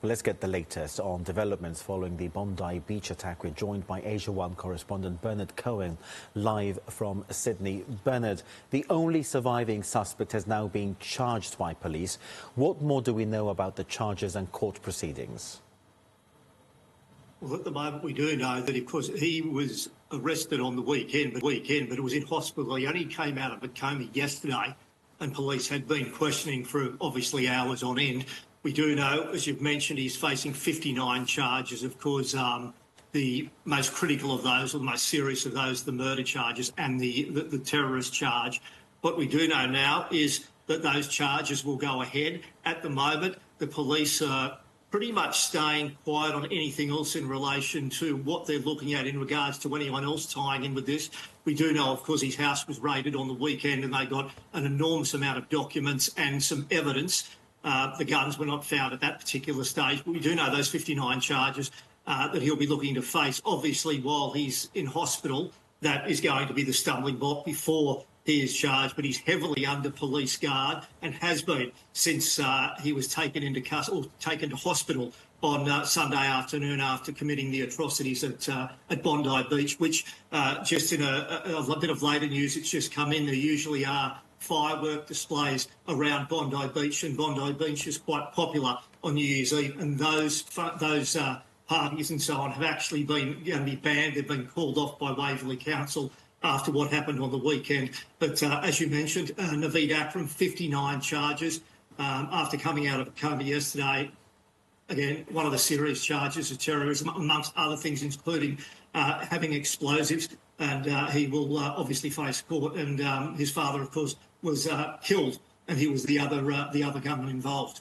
Well, let's get the latest on developments following the Bondi beach attack. We're joined by Asia 1 correspondent Bernard Coen, live from Sydney. Bernard, the only surviving suspect has now been charged by police. What more do we know about the charges and court proceedings? Well, at the moment we do know that, of course, he was arrested on the weekend, but it was in hospital. He only came out of a coma yesterday, and police had been questioning for obviously hours on end. We do know, as you've mentioned, he's facing 59 charges. Of course, the most critical of those, or the most serious of those, the murder charges and the terrorist charge. What we do know now is that those charges will go ahead. At the moment, the police are pretty much staying quiet on anything else in relation to what they're looking at in regards to anyone else tying in with this. We do know, of course, his house was raided on the weekend and they got an enormous amount of documents and some evidence. The guns were not found at that particular stage, but we do know those 59 charges that he'll be looking to face. Obviously, while he's in hospital, that is going to be the stumbling block before he is charged, but he's heavily under police guard and has been since he was taken into custody or taken to hospital on Sunday afternoon after committing the atrocities at Bondi Beach, which just in a bit of later news, it's just come in. There usually are firework displays around Bondi Beach, and Bondi Beach is quite popular on New Year's Eve, and those parties and so on have actually been going to be banned. They've been called off by Waverley Council after what happened on the weekend. But as you mentioned, Naveed Akram, 59 charges after coming out of a coma yesterday. Again, one of the serious charges is terrorism, amongst other things, including having explosives. And he will obviously face court. And his father, of course, was killed, and he was the other gunman involved.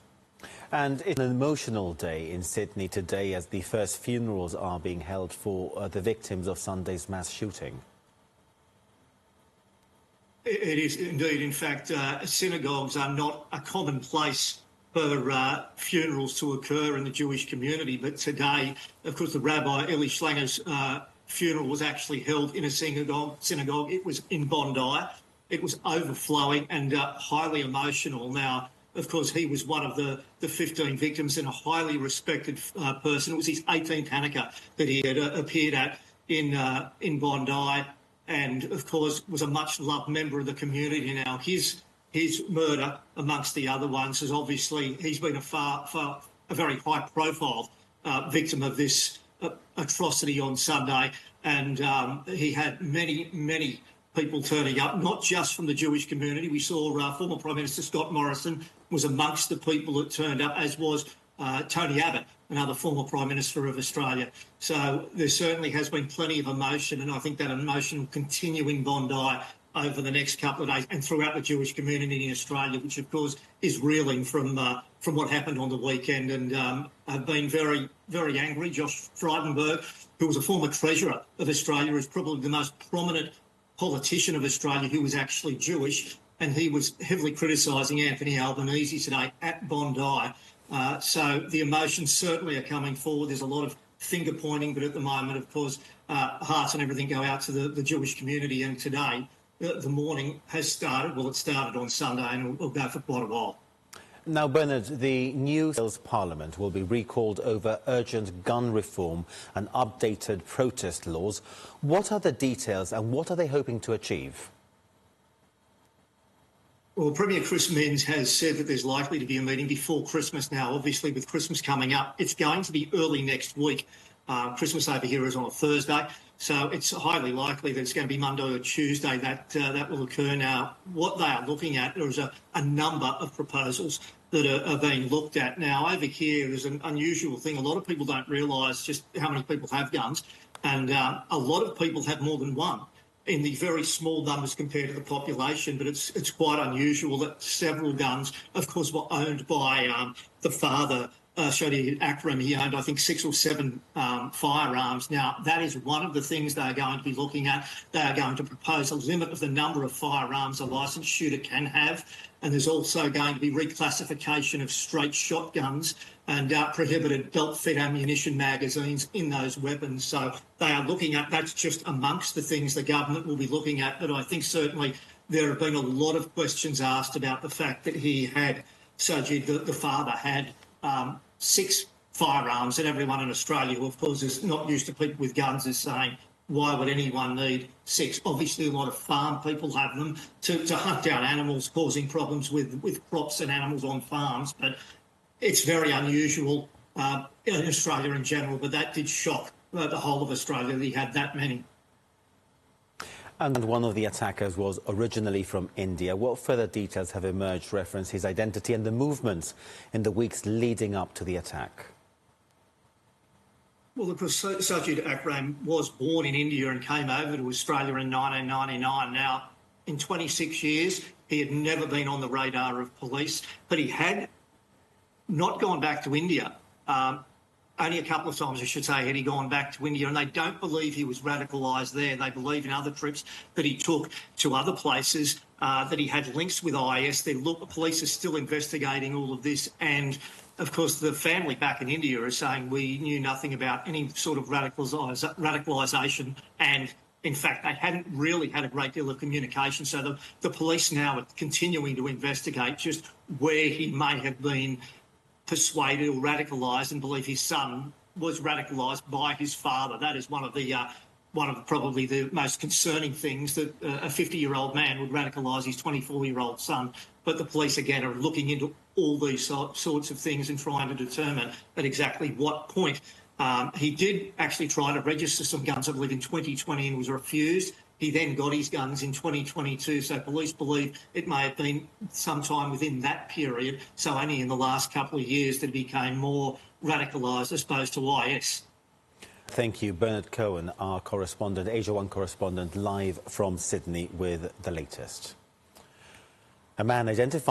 And it's an emotional day in Sydney today as the first funerals are being held for the victims of Sunday's mass shooting. It is indeed. In fact, synagogues are not a common place for funerals to occur in the Jewish community. But today, of course, the Rabbi Eli Schlanger's funeral was actually held in a synagogue. It was in Bondi. It was overflowing and highly emotional. Now, of course, he was one of the 15 victims and a highly respected person. It was his 18th Hanukkah that he had appeared at in Bondi, and of course was a much-loved member of the community. Now, his murder, amongst the other ones, is obviously he's been a very high-profile victim of this atrocity on Sunday, and he had many people turning up, not just from the Jewish community. We saw former Prime Minister Scott Morrison was amongst the people that turned up, as was Tony Abbott, another former Prime Minister of Australia. So there certainly has been plenty of emotion, and I think that emotion will continue in Bondi over the next couple of days and throughout the Jewish community in Australia, which of course is reeling from what happened on the weekend, and have been very, very angry. Josh Frydenberg, who was a former Treasurer of Australia, is probably the most prominent politician of Australia who was actually Jewish, and he was heavily criticising Anthony Albanese today at Bondi. So the emotions certainly are coming forward. There's a lot of finger pointing, but at the moment, of course, hearts and everything go out to the Jewish community, and today the mourning has started. Well, it started on Sunday and will go for quite a while. Now, Bernard, the New South Wales Parliament will be recalled over urgent gun reform and updated protest laws. What are the details and what are they hoping to achieve? Well, Premier Chris Minns has said that there's likely to be a meeting before Christmas now. Obviously, with Christmas coming up, it's going to be early next week. Christmas over here is on a Thursday, so it's highly likely that it's going to be Monday or Tuesday that will occur. Now, what they are looking at, there's a number of proposals that are being looked at. Now, over here is an unusual thing. A lot of people don't realise just how many people have guns, and a lot of people have more than one in the very small numbers compared to the population, but it's quite unusual that several guns, of course, were owned by the father, Naveed Akram. He owned, I think, 6 or 7 firearms. Now, that is one of the things they are going to be looking at. They are going to propose a limit of the number of firearms a licensed shooter can have, and there's also going to be reclassification of straight shotguns and prohibited belt-fed ammunition magazines in those weapons. So they are looking at, that's just amongst the things the government will be looking at, but I think certainly there have been a lot of questions asked about the fact that he had, Sajid, the father, had 6 firearms, and everyone in Australia who, of course, is not used to people with guns is saying, why would anyone need 6? Obviously, a lot of farm people have them to hunt down animals, causing problems with crops and animals on farms. But it's very unusual in Australia in general, but that did shock the whole of Australia that he had that many. And one of the attackers was originally from India. What further details have emerged reference his identity and the movements in the weeks leading up to the attack? Well, of course, Naveed Akram was born in India and came over to Australia in 1999. Now, in 26 years, he had never been on the radar of police, but he had not gone back to India. Only a couple of times, I should say, had he gone back to India, and they don't believe he was radicalised there. They believe in other trips that he took to other places, that he had links with IS. The police are still investigating all of this, and of course, the family back in India are saying we knew nothing about any sort of radicalisation, and in fact, they hadn't really had a great deal of communication. So the police now are continuing to investigate just where he may have been persuaded or radicalised, and believe his son was radicalised by his father. That is one of probably the most concerning things, that a 50-year-old man would radicalise his 24-year-old son. But the police, again, are looking into all these sorts of things and trying to determine at exactly what point. He did actually try to register some guns, I believe, in 2020 and was refused. He then got his guns in 2022, so police believe it may have been sometime within that period, so only in the last couple of years that he became more radicalised as opposed to IS. Thank you, Bernard Coen, our correspondent, Asia 1 correspondent, live from Sydney with the latest. A man identified